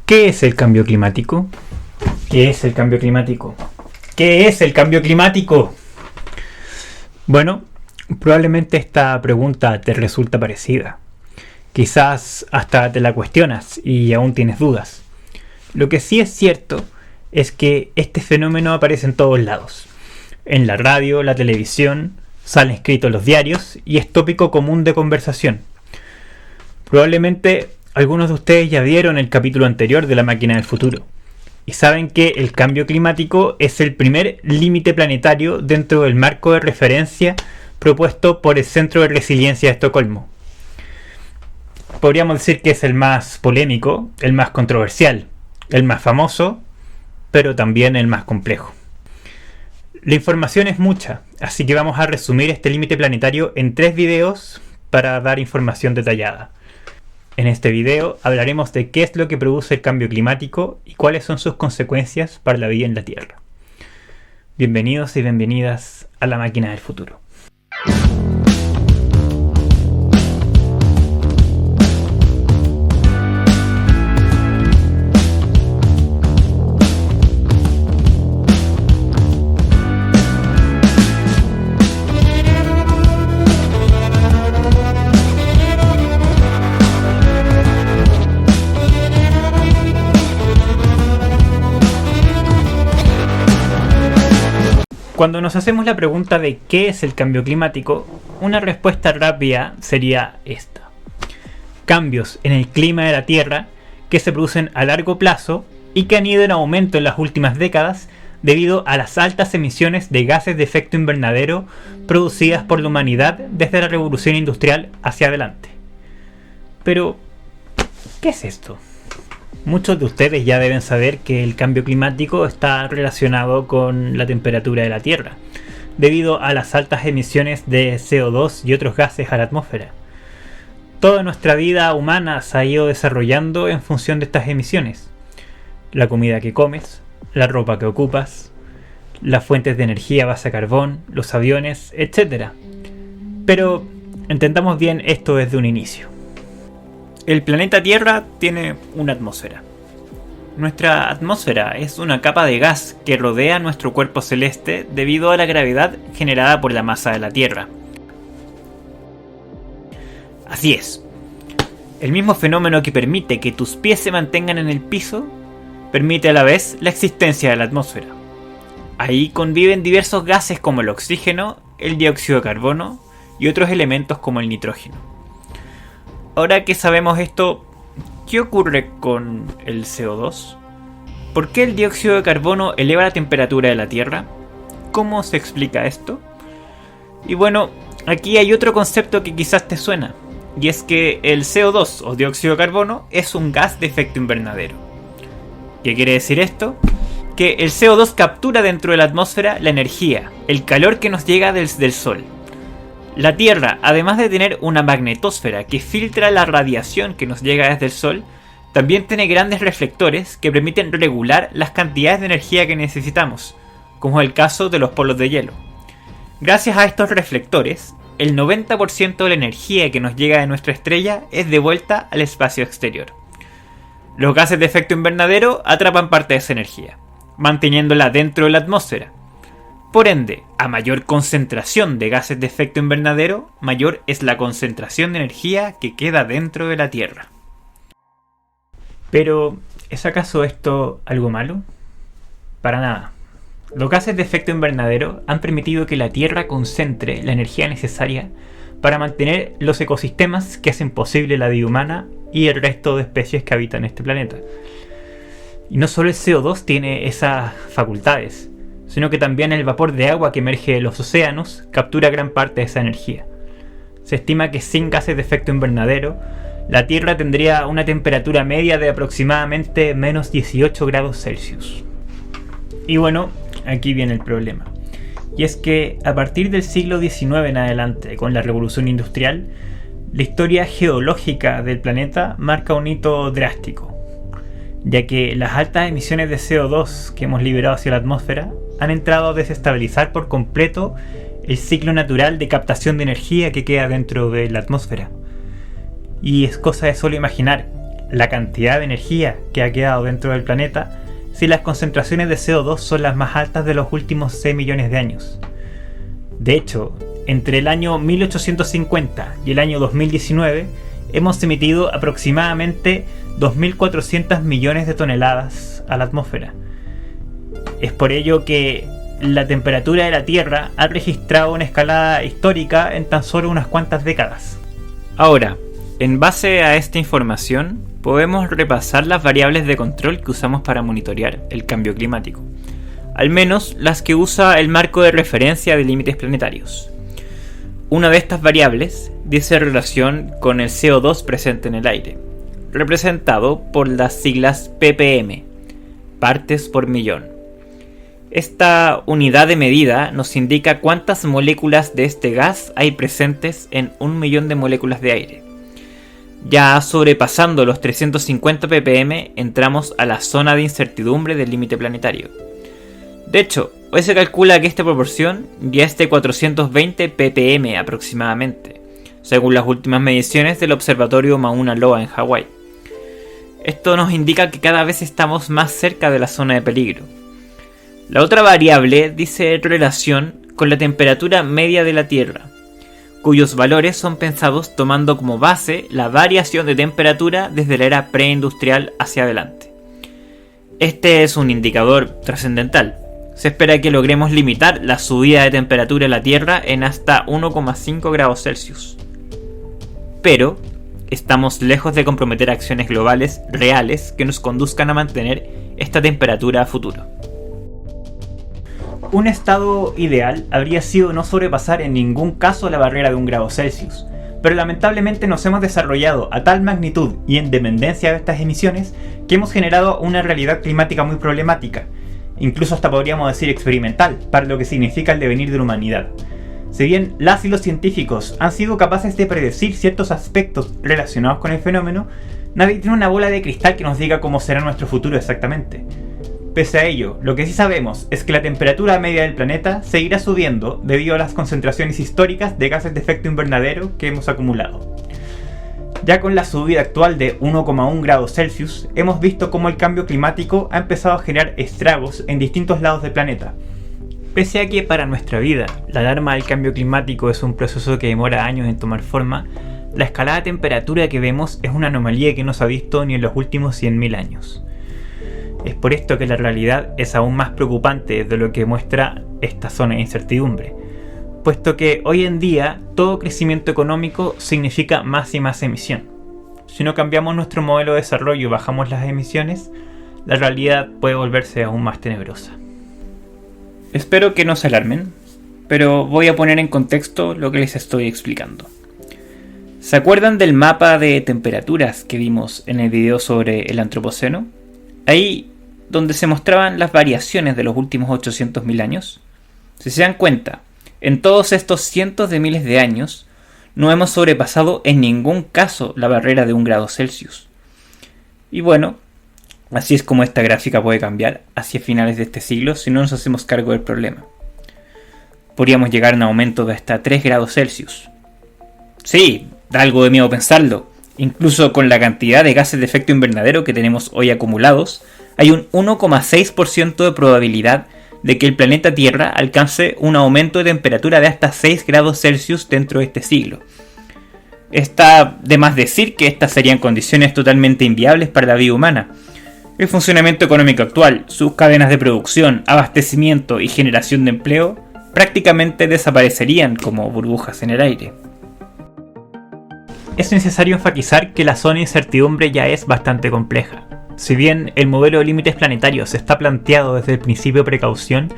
¿Qué es el cambio climático? ¿Qué es el cambio climático? ¿Qué es el cambio climático? Bueno, probablemente esta pregunta te resulta parecida. Quizás hasta te la cuestionas y aún tienes dudas. Lo que sí es cierto es que este fenómeno aparece en todos lados. En la radio, la televisión, sale escrito en los diarios y es tópico común de conversación. Probablemente algunos de ustedes ya vieron el capítulo anterior de La Máquina del Futuro y saben que el cambio climático es el primer límite planetario dentro del marco de referencia propuesto por el Centro de Resiliencia de Estocolmo. Podríamos decir que es el más polémico, el más controversial, el más famoso, pero también el más complejo. La información es mucha, así que vamos a resumir este límite planetario en 3 videos para dar información detallada. En este video hablaremos de qué es lo que produce el cambio climático y cuáles son sus consecuencias para la vida en la Tierra. Bienvenidos y bienvenidas a La Máquina del Futuro. Cuando nos hacemos la pregunta de qué es el cambio climático, una respuesta rápida sería esta. Cambios en el clima de la Tierra que se producen a largo plazo y que han ido en aumento en las últimas décadas debido a las altas emisiones de gases de efecto invernadero producidas por la humanidad desde la revolución industrial hacia adelante. Pero, ¿qué es esto? Muchos de ustedes ya deben saber que el cambio climático está relacionado con la temperatura de la Tierra, debido a las altas emisiones de CO2 y otros gases a la atmósfera. Toda nuestra vida humana se ha ido desarrollando en función de estas emisiones. La comida que comes, la ropa que ocupas, las fuentes de energía a base de carbón, los aviones, etc. Pero entendamos bien esto desde un inicio. El planeta Tierra tiene una atmósfera. Nuestra atmósfera es una capa de gas que rodea nuestro cuerpo celeste debido a la gravedad generada por la masa de la Tierra. Así es. El mismo fenómeno que permite que tus pies se mantengan en el piso, permite a la vez la existencia de la atmósfera. Ahí conviven diversos gases como el oxígeno, el dióxido de carbono y otros elementos como el nitrógeno. Ahora que sabemos esto, ¿qué ocurre con el CO2? ¿Por qué el dióxido de carbono eleva la temperatura de la Tierra? ¿Cómo se explica esto? Y bueno, aquí hay otro concepto que quizás te suena, y es que el CO2 o dióxido de carbono es un gas de efecto invernadero. ¿Qué quiere decir esto? Que el CO2 captura dentro de la atmósfera la energía, el calor que nos llega del Sol. La Tierra, además de tener una magnetosfera que filtra la radiación que nos llega desde el Sol, también tiene grandes reflectores que permiten regular las cantidades de energía que necesitamos, como es el caso de los polos de hielo. Gracias a estos reflectores, el 90% de la energía que nos llega de nuestra estrella es devuelta al espacio exterior. Los gases de efecto invernadero atrapan parte de esa energía, manteniéndola dentro de la atmósfera. Por ende, a mayor concentración de gases de efecto invernadero, mayor es la concentración de energía que queda dentro de la Tierra. Pero, ¿es acaso esto algo malo? Para nada. Los gases de efecto invernadero han permitido que la Tierra concentre la energía necesaria para mantener los ecosistemas que hacen posible la vida humana y el resto de especies que habitan este planeta. Y no solo el CO2 tiene esas facultades, sino que también el vapor de agua que emerge de los océanos captura gran parte de esa energía. Se estima que sin gases de efecto invernadero, la Tierra tendría una temperatura media de aproximadamente menos 18 grados Celsius. Y bueno, aquí viene el problema. Y es que a partir del siglo XIX en adelante, con la revolución industrial, la historia geológica del planeta marca un hito drástico, ya que las altas emisiones de CO2 que hemos liberado hacia la atmósfera han entrado a desestabilizar por completo el ciclo natural de captación de energía que queda dentro de la atmósfera. Y es cosa de solo imaginar la cantidad de energía que ha quedado dentro del planeta si las concentraciones de CO2 son las más altas de los últimos 6 millones de años. De hecho, entre el año 1850 y el año 2019 hemos emitido aproximadamente 2.400 millones de toneladas a la atmósfera. Es por ello que la temperatura de la Tierra ha registrado una escalada histórica en tan solo unas cuantas décadas. Ahora, en base a esta información, podemos repasar las variables de control que usamos para monitorear el cambio climático, al menos las que usa el marco de referencia de límites planetarios. Una de estas variables dice relación con el CO2 presente en el aire, representado por las siglas ppm, partes por millón. Esta unidad de medida nos indica cuántas moléculas de este gas hay presentes en 1 millón de moléculas de aire. Ya sobrepasando los 350 ppm entramos a la zona de incertidumbre del límite planetario. De hecho, hoy se calcula que esta proporción ya es de 420 ppm aproximadamente, según las últimas mediciones del observatorio Mauna Loa en Hawái. Esto nos indica que cada vez estamos más cerca de la zona de peligro. La otra variable dice relación con la temperatura media de la Tierra, cuyos valores son pensados tomando como base la variación de temperatura desde la era preindustrial hacia adelante. Este es un indicador trascendental. Se espera que logremos limitar la subida de temperatura de la Tierra en hasta 1,5 grados Celsius. Pero estamos lejos de comprometer acciones globales reales que nos conduzcan a mantener esta temperatura a futuro. Un estado ideal habría sido no sobrepasar en ningún caso la barrera de 1 grado Celsius, pero lamentablemente nos hemos desarrollado a tal magnitud y en dependencia de estas emisiones que hemos generado una realidad climática muy problemática, incluso hasta podríamos decir experimental, para lo que significa el devenir de la humanidad. Si bien las y los científicos han sido capaces de predecir ciertos aspectos relacionados con el fenómeno, nadie tiene una bola de cristal que nos diga cómo será nuestro futuro exactamente. Pese a ello, lo que sí sabemos es que la temperatura media del planeta seguirá subiendo debido a las concentraciones históricas de gases de efecto invernadero que hemos acumulado. Ya con la subida actual de 1,1 grados Celsius, hemos visto cómo el cambio climático ha empezado a generar estragos en distintos lados del planeta. Pese a que para nuestra vida la alarma del cambio climático es un proceso que demora años en tomar forma, la escalada de temperatura que vemos es una anomalía que no se ha visto ni en los últimos 100.000 años. Es por esto que la realidad es aún más preocupante de lo que muestra esta zona de incertidumbre, puesto que hoy en día todo crecimiento económico significa más y más emisión. Si no cambiamos nuestro modelo de desarrollo y bajamos las emisiones, la realidad puede volverse aún más tenebrosa. Espero que no se alarmen, pero voy a poner en contexto lo que les estoy explicando. ¿Se acuerdan del mapa de temperaturas que vimos en el video sobre el Antropoceno? Ahí donde se mostraban las variaciones de los últimos 800.000 años. Si se dan cuenta, en todos estos cientos de miles de años, no hemos sobrepasado en ningún caso la barrera de 1 grado Celsius. Y bueno, así es como esta gráfica puede cambiar hacia finales de este siglo si no nos hacemos cargo del problema. Podríamos llegar a un aumento de hasta 3 grados Celsius. Sí, da algo de miedo pensarlo. Incluso con la cantidad de gases de efecto invernadero que tenemos hoy acumulados, hay un 1,6% de probabilidad de que el planeta Tierra alcance un aumento de temperatura de hasta 6 grados Celsius dentro de este siglo. Está de más decir que estas serían condiciones totalmente inviables para la vida humana. El funcionamiento económico actual, sus cadenas de producción, abastecimiento y generación de empleo prácticamente desaparecerían como burbujas en el aire. Es necesario enfatizar que la zona de incertidumbre ya es bastante compleja. Si bien el modelo de límites planetarios está planteado desde el principio de precaución,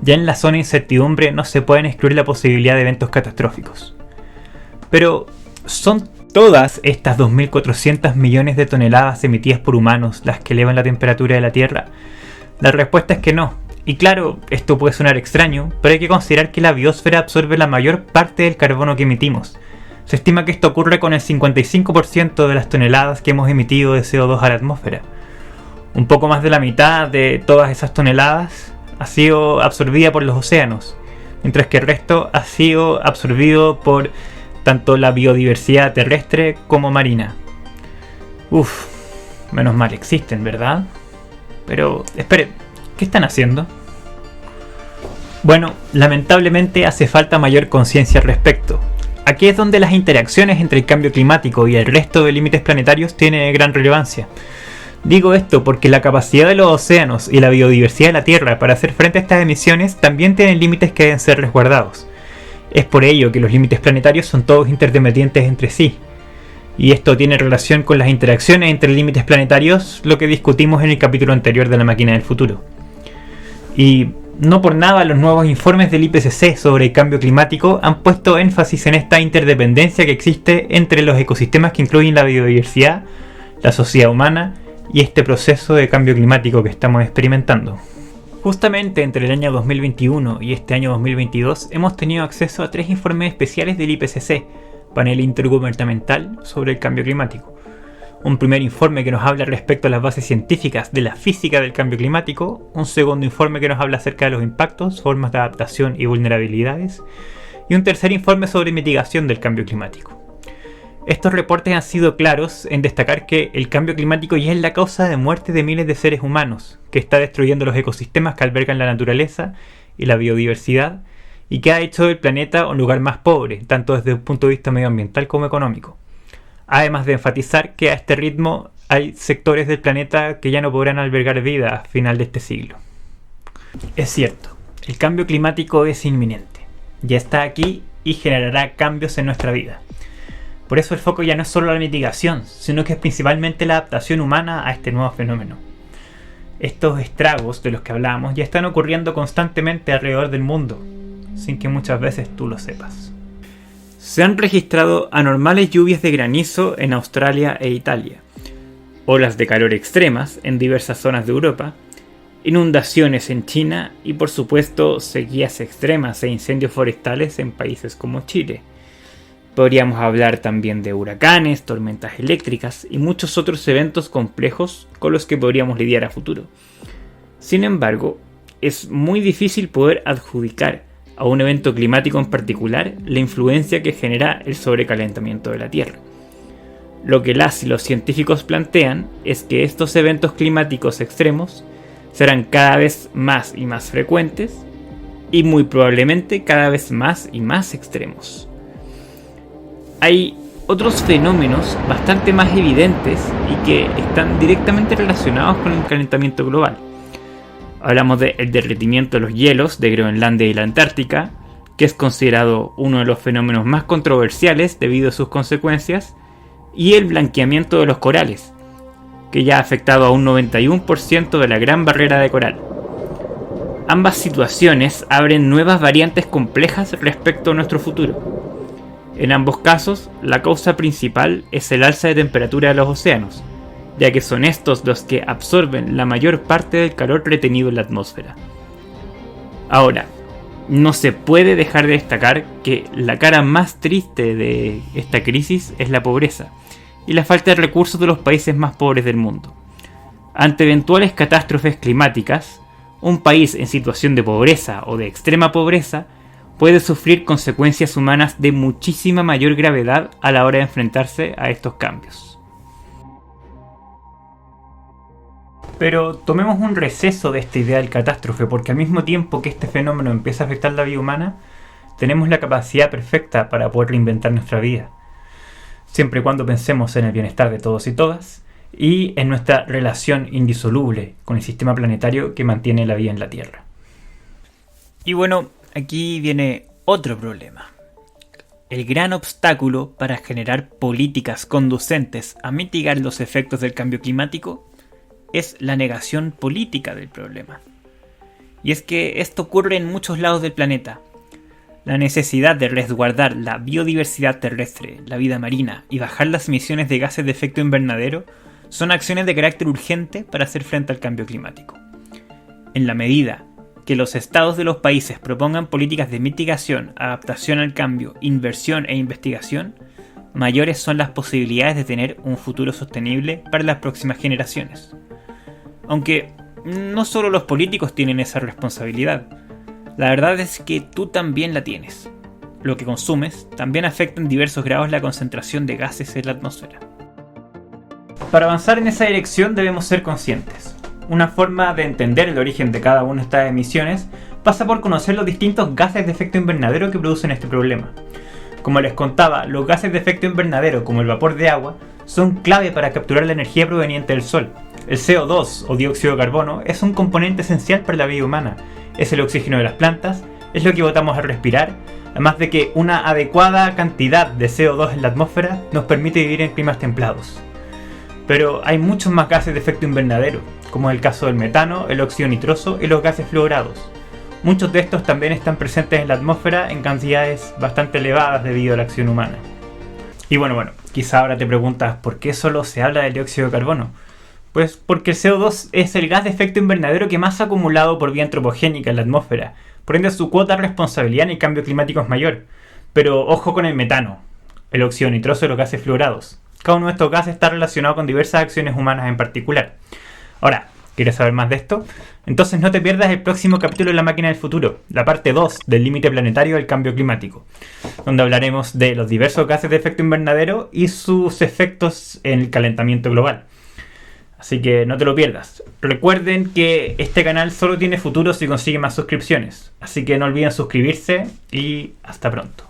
ya en la zona de incertidumbre no se pueden excluir la posibilidad de eventos catastróficos. Pero, ¿son todas estas 2.400 millones de toneladas emitidas por humanos las que elevan la temperatura de la Tierra? La respuesta es que no. Y claro, esto puede sonar extraño, pero hay que considerar que la biosfera absorbe la mayor parte del carbono que emitimos. Se estima que esto ocurre con el 55% de las toneladas que hemos emitido de CO2 a la atmósfera. Un poco más de la mitad de todas esas toneladas ha sido absorbida por los océanos, mientras que el resto ha sido absorbido por tanto la biodiversidad terrestre como marina. Menos mal existen, ¿verdad? Pero, espere, ¿qué están haciendo? Bueno, lamentablemente hace falta mayor conciencia al respecto. Aquí es donde las interacciones entre el cambio climático y el resto de límites planetarios tienen gran relevancia. Digo esto porque la capacidad de los océanos y la biodiversidad de la Tierra para hacer frente a estas emisiones también tienen límites que deben ser resguardados. Es por ello que los límites planetarios son todos interdependientes entre sí. Y esto tiene relación con las interacciones entre límites planetarios, lo que discutimos en el capítulo anterior de la máquina del futuro. Y no por nada los nuevos informes del IPCC sobre el cambio climático han puesto énfasis en esta interdependencia que existe entre los ecosistemas que incluyen la biodiversidad, la sociedad humana y este proceso de cambio climático que estamos experimentando. Justamente entre el año 2021 y este año 2022 hemos tenido acceso a 3 informes especiales del IPCC, panel intergubernamental sobre el cambio climático. Un primer informe que nos habla respecto a las bases científicas de la física del cambio climático, un segundo informe que nos habla acerca de los impactos, formas de adaptación y vulnerabilidades, y un tercer informe sobre mitigación del cambio climático. Estos reportes han sido claros en destacar que el cambio climático ya es la causa de muerte de miles de seres humanos, que está destruyendo los ecosistemas que albergan la naturaleza y la biodiversidad, y que ha hecho del planeta un lugar más pobre, tanto desde un punto de vista medioambiental como económico. Además de enfatizar que a este ritmo hay sectores del planeta que ya no podrán albergar vida a final de este siglo. Es cierto, el cambio climático es inminente, ya está aquí y generará cambios en nuestra vida. Por eso el foco ya no es solo la mitigación, sino que es principalmente la adaptación humana a este nuevo fenómeno. Estos estragos de los que hablábamos ya están ocurriendo constantemente alrededor del mundo, sin que muchas veces tú lo sepas. Se han registrado anormales lluvias de granizo en Australia e Italia, olas de calor extremas en diversas zonas de Europa, inundaciones en China y por supuesto sequías extremas e incendios forestales en países como Chile. Podríamos hablar también de huracanes, tormentas eléctricas y muchos otros eventos complejos con los que podríamos lidiar a futuro. Sin embargo, es muy difícil poder adjudicar a un evento climático en particular la influencia que genera el sobrecalentamiento de la Tierra. Lo que las y los científicos plantean es que estos eventos climáticos extremos serán cada vez más y más frecuentes y muy probablemente cada vez más y más extremos. Hay otros fenómenos bastante más evidentes y que están directamente relacionados con el calentamiento global. Hablamos del derretimiento de los hielos de Groenlandia y la Antártica, que es considerado uno de los fenómenos más controversiales debido a sus consecuencias, y el blanqueamiento de los corales, que ya ha afectado a un 91% de la gran barrera de coral. Ambas situaciones abren nuevas variantes complejas respecto a nuestro futuro. En ambos casos, la causa principal es el alza de temperatura de los océanos, ya que son estos los que absorben la mayor parte del calor retenido en la atmósfera. Ahora, no se puede dejar de destacar que la cara más triste de esta crisis es la pobreza y la falta de recursos de los países más pobres del mundo. Ante eventuales catástrofes climáticas, un país en situación de pobreza o de extrema pobreza puede sufrir consecuencias humanas de muchísima mayor gravedad a la hora de enfrentarse a estos cambios. Pero tomemos un receso de esta idea del catástrofe, porque al mismo tiempo que este fenómeno empieza a afectar la vida humana, tenemos la capacidad perfecta para poder reinventar nuestra vida, siempre y cuando pensemos en el bienestar de todos y todas, y en nuestra relación indisoluble con el sistema planetario que mantiene la vida en la Tierra. Y bueno, aquí viene otro problema. El gran obstáculo para generar políticas conducentes a mitigar los efectos del cambio climático es la negación política del problema. Y es que esto ocurre en muchos lados del planeta. La necesidad de resguardar la biodiversidad terrestre, la vida marina y bajar las emisiones de gases de efecto invernadero son acciones de carácter urgente para hacer frente al cambio climático. En la medida que los estados de los países propongan políticas de mitigación, adaptación al cambio, inversión e investigación, mayores son las posibilidades de tener un futuro sostenible para las próximas generaciones. Aunque no solo los políticos tienen esa responsabilidad, la verdad es que tú también la tienes. Lo que consumes también afecta en diversos grados la concentración de gases en la atmósfera. Para avanzar en esa dirección debemos ser conscientes. Una forma de entender el origen de cada una de estas emisiones pasa por conocer los distintos gases de efecto invernadero que producen este problema. Como les contaba, los gases de efecto invernadero, como el vapor de agua, son clave para capturar la energía proveniente del Sol. El CO2 o dióxido de carbono es un componente esencial para la vida humana. Es el oxígeno de las plantas, es lo que botamos al respirar, además de que una adecuada cantidad de CO2 en la atmósfera nos permite vivir en climas templados. Pero hay muchos más gases de efecto invernadero, como es el caso del metano, el óxido nitroso y los gases fluorados. Muchos de estos también están presentes en la atmósfera en cantidades bastante elevadas debido a la acción humana. Y bueno, quizá ahora te preguntas ¿por qué solo se habla del dióxido de carbono? Pues porque el CO2 es el gas de efecto invernadero que más ha acumulado por vía antropogénica en la atmósfera, por ende su cuota de responsabilidad en el cambio climático es mayor. Pero ojo con el metano, el óxido nitroso y los gases fluorados. Cada uno de estos gases está relacionado con diversas acciones humanas en particular. Ahora, ¿quieres saber más de esto? Entonces no te pierdas el próximo capítulo de La Máquina del Futuro, la parte 2 del límite planetario del cambio climático, donde hablaremos de los diversos gases de efecto invernadero y sus efectos en el calentamiento global. Así que no te lo pierdas. Recuerden que este canal solo tiene futuro si consigue más suscripciones. Así que no olviden suscribirse y hasta pronto.